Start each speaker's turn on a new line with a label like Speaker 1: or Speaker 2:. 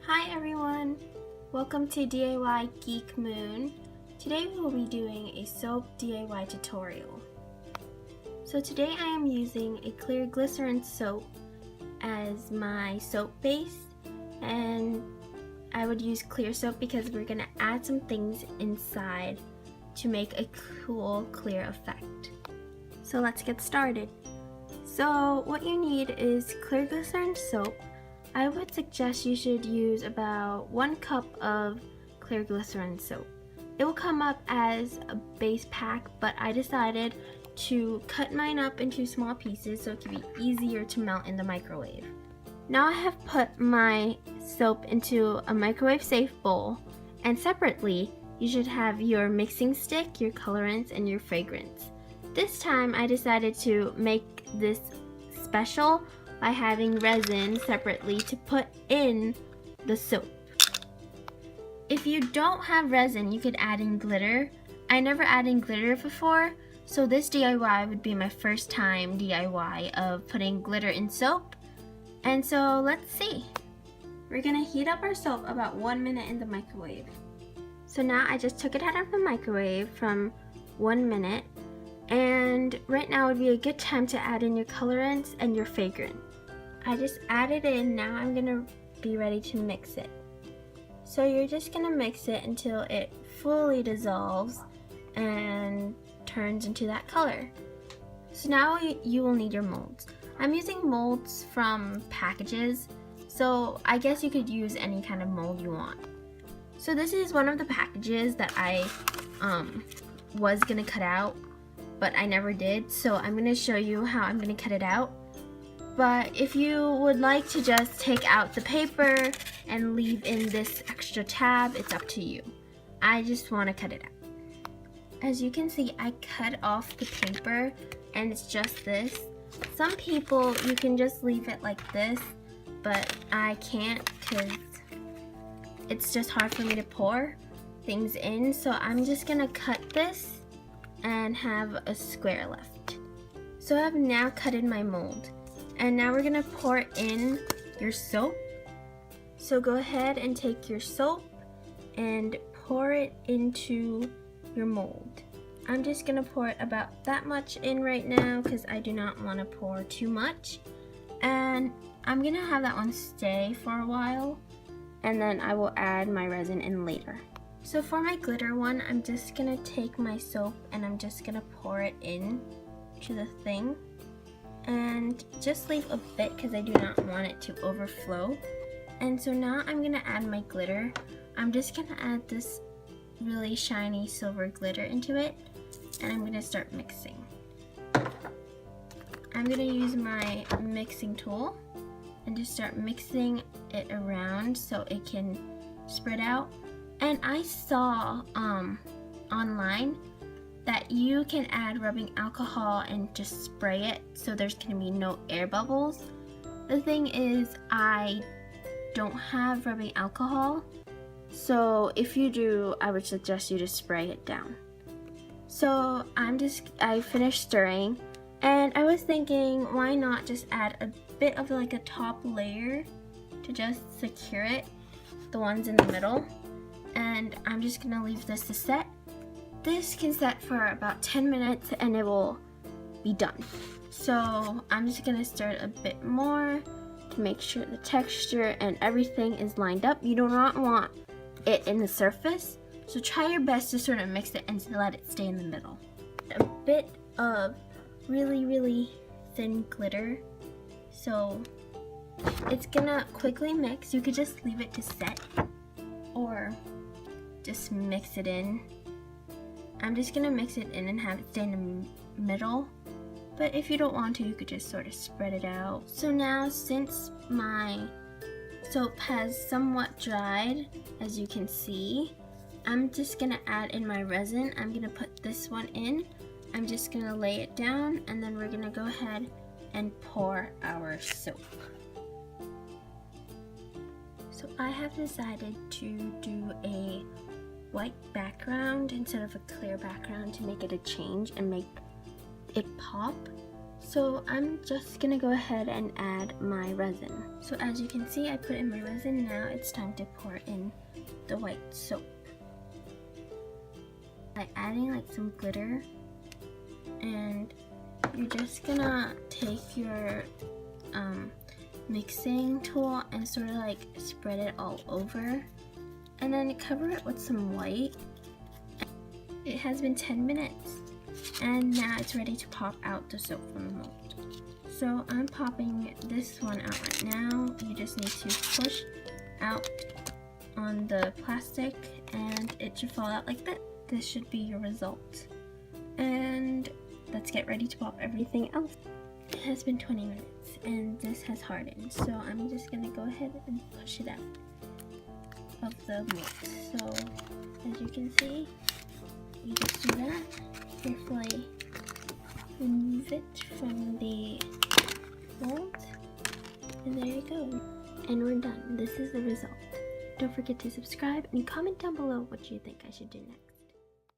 Speaker 1: Hi everyone! Welcome to DIY Geek Moon. Today we will be doing a soap DIY tutorial. So today I am using a clear glycerin soap as my soap base, and I would use clear soap because we're going to add some things inside to make a cool clear effect. So let's get started. So what you need is clear glycerin soap. I would suggest you should use about 1 cup of clear glycerin soap. It will come up as a base pack, but I decided to cut mine up into small pieces so it can be easier to melt in the microwave. Now I have put my soap into a microwave safe bowl, and separately you should have your mixing stick, your colorants, and your fragrance. This time I decided to make this special by having resin separately to put in the soap. If you don't have resin, you could add in glitter. I never added in glitter before, so this DIY would be my first time DIY of putting glitter in soap. And so let's see. We're gonna heat up our soap about 1 minute in the microwave. So now I just took it out of the microwave from 1 minute, and right now would be a good time to add in your colorants and your fragrance. I just added in. Now I'm gonna be ready to mix it. So you're just gonna mix it until it fully dissolves and turns into that color. So now you will need your molds. I'm using molds from packages, so I guess you could use any kind of mold you want. So this is one of the packages that I was gonna cut out, but I never did, so I'm gonna show you how I'm gonna cut it out. But if you would like to just take out the paper and leave in this extra tab, it's up to you. I just want to cut it out. As you can see, I cut off the paper and it's just this. Some people, you can just leave it like this, but I can't because it's just hard for me to pour things in. So I'm just gonna cut this and have a square left. So I've now cut in my mold. And now we're gonna pour in your soap. So go ahead and take your soap and pour it into your mold. I'm just gonna pour about that much in right now because I do not want to pour too much. And I'm gonna have that one stay for a while, and then I will add my resin in later. So for my glitter one, I'm just gonna take my soap and I'm just gonna pour it in to the thing. And just leave a bit because I do not want it to overflow. And so now I'm gonna add my glitter. I'm just gonna add this really shiny silver glitter into it, and I'm gonna start mixing. I'm gonna use my mixing tool and just start mixing it around so it can spread out. And I saw online that you can add rubbing alcohol and just spray it so there's gonna be no air bubbles. The thing is, I don't have rubbing alcohol, so if you do, I would suggest you to spray it down. So I finished stirring, and I was thinking, why not just add a bit of like a top layer to just secure it, the ones in the middle, and I'm just gonna leave this to set. This can set for about 10 minutes and it will be done. So I'm just gonna stir it a bit more to make sure the texture and everything is lined up. You do not want it in the surface, so try your best to sort of mix it and to let it stay in the middle. A bit of really thin glitter, so it's gonna quickly mix. You could just leave it to set or just mix it in. I'm just gonna mix it in and have it stay in the middle, but if you don't want to, you could just sort of spread it out. So now, since my soap has somewhat dried, as you can see, I'm just gonna add in my resin. I'm gonna put this one in. I'm just gonna lay it down, and then we're gonna go ahead and pour our soap. So I have decided to do a white background instead of a clear background to make it a change and make it pop. So I'm just gonna go ahead and add my resin. So as you can see, I put in my resin. Now it's time to pour in the white soap. By adding like some glitter, and you're just gonna take your mixing tool and sort of like spread it all over, and then cover it with some white. It has been 10 minutes, and now it's ready to pop out the soap from the mold. So I'm popping this one out right now. You just need to push out on the plastic and it should fall out like that. This should be your result. And let's get ready to pop everything else. It has been 20 minutes and this has hardened. So I'm just gonna go ahead and push it out of the mold. So as you can see, you just do that. Carefully remove it from the mold. And there you go. And we're done. This is the result. Don't forget to subscribe and comment down below what you think I should do next.